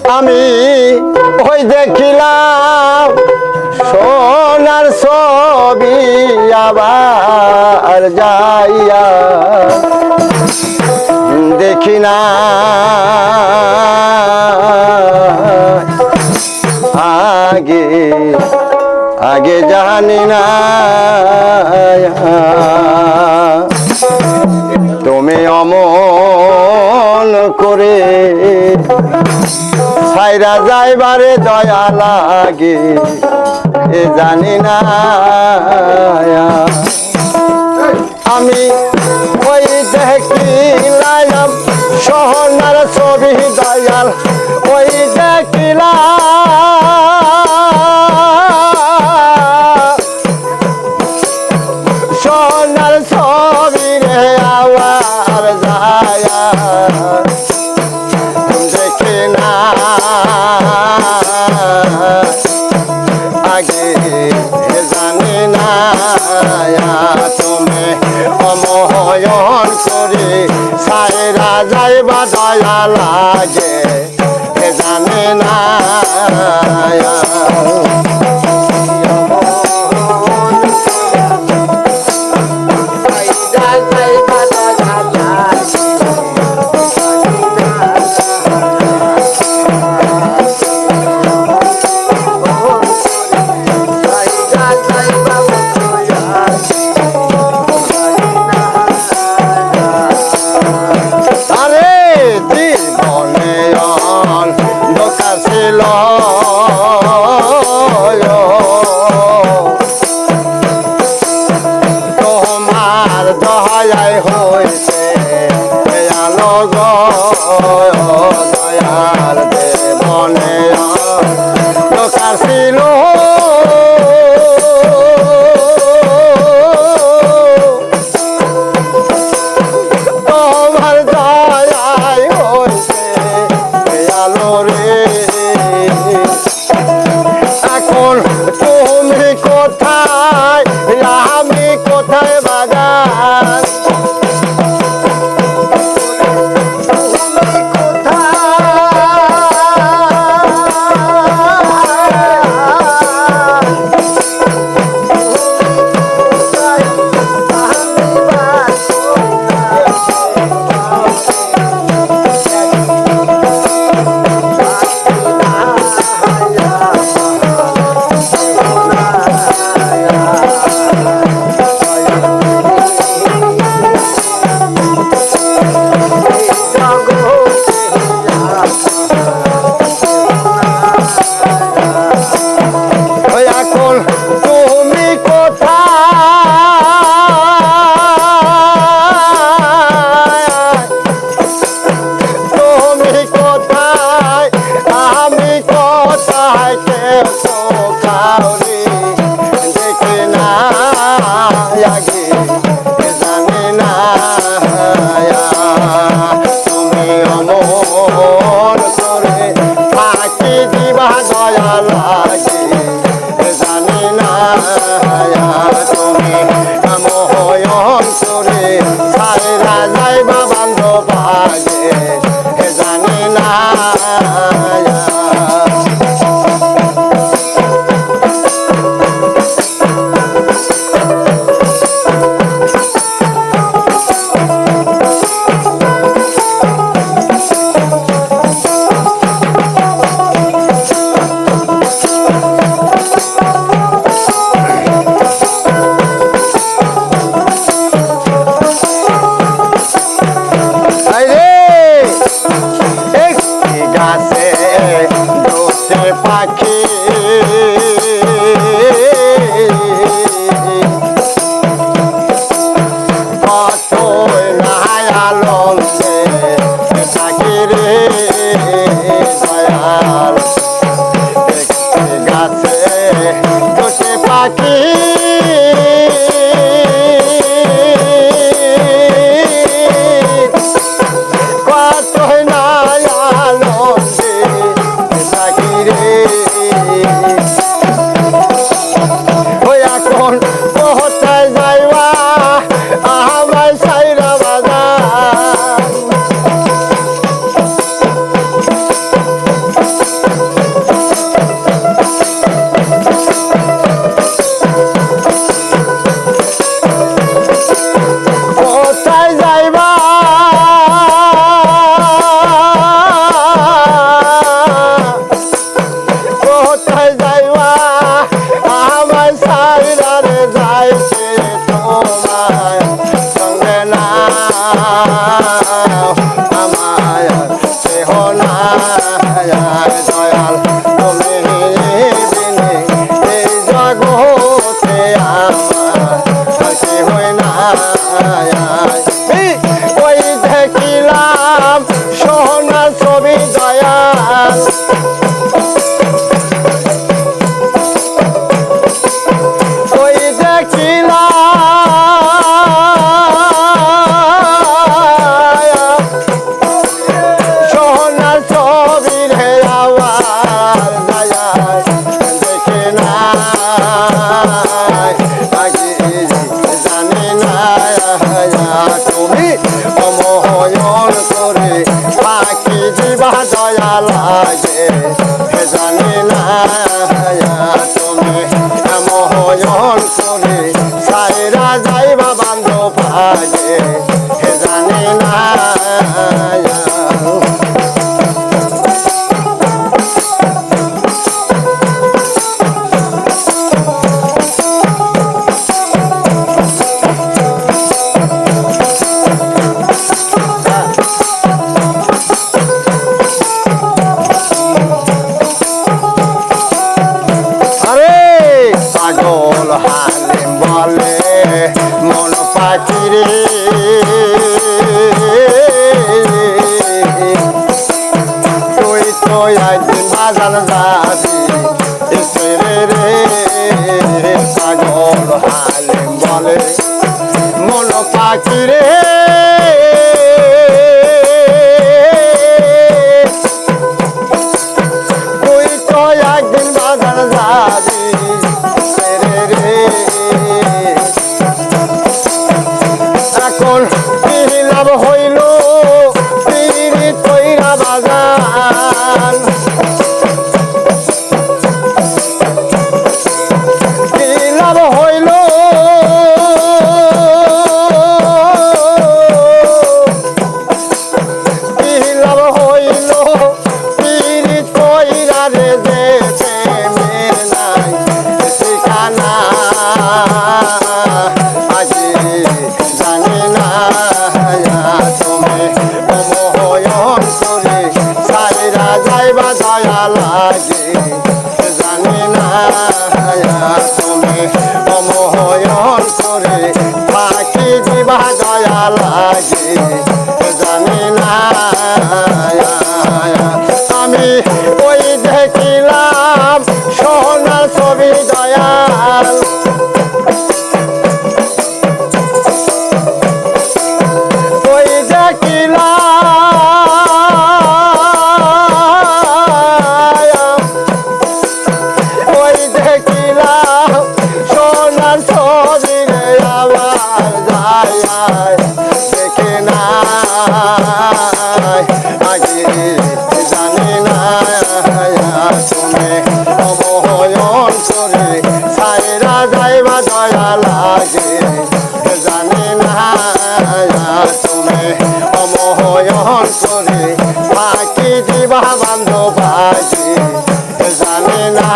আমি ওই দেখিলাম সোনার ছবি আবার যাইয়া দেখি না আগে আগে জানি না তুমি অমন করে ছাইরা যাইবারে দয়া লাগে এ জানি না আমি ওই দেখিলাম সোনার ছবি দয়াল ওই দেখিলাম সোনার ছবি রে আবার যায়া দেখে না আগে জানি না তুমি অমহয়ন করে সাইরা যাইবা দয়া লাগে জানি না তোমার দয়ায় হয়েছে আলো দয়াল দেবনে দোকান ছিল তোমার দয়ায় হয়েছে আলো রে এখন তুমি কোথায় আমি কোথায় বাজার তুমি কোথায় আমায় কেহ নাই দয়াল তুমি বিনে এই জগতে আমার কেহ নাই ওই দেখিলাম সোনার ছবি দয়াল ওই দেখিলাম সোনার ছবি রে আওয়ার দয়াল দেখে না জানি না তুমি অমহয়ন করে পাখি দিবা দয়া লাগে জানি না তুমি অমহয়ন করে সাইরা যাইবা বান্ধব পাগে জানি না পাগল হালিম বলে মন পাখিরে তুই তো একদিন বাজার যাবি রে পাগল হালিম বলে মন পাখিরে তুই তো একদিন বাজার যাবি এখন কি লাভ হইল পিড়ি তৈরা বাগান কি লাভ হইল কি লাভ হইল পিড়ি তৈরা রে যেতে মের নাই ঠিকানা আজি জানি না তুমি অমহয়ন করে সাইরা যাইবা দয়া লাগে জানি না তুমি অমহয়ন করে ফাঁকি দিবা দয়া লাগে জানি না আমি ওই দেখিলাম সোনার ছবি দয়াল ওই দেখিলাম সোনার ছবি রে আবার যায় দেখে না আগে জানি না তুমি অমহয়ন করে সাইরা যাইবা দয়া লাগে জানি না তুমি অমহয়ন করে ফাঁকি দিবা বান্ধব জানি না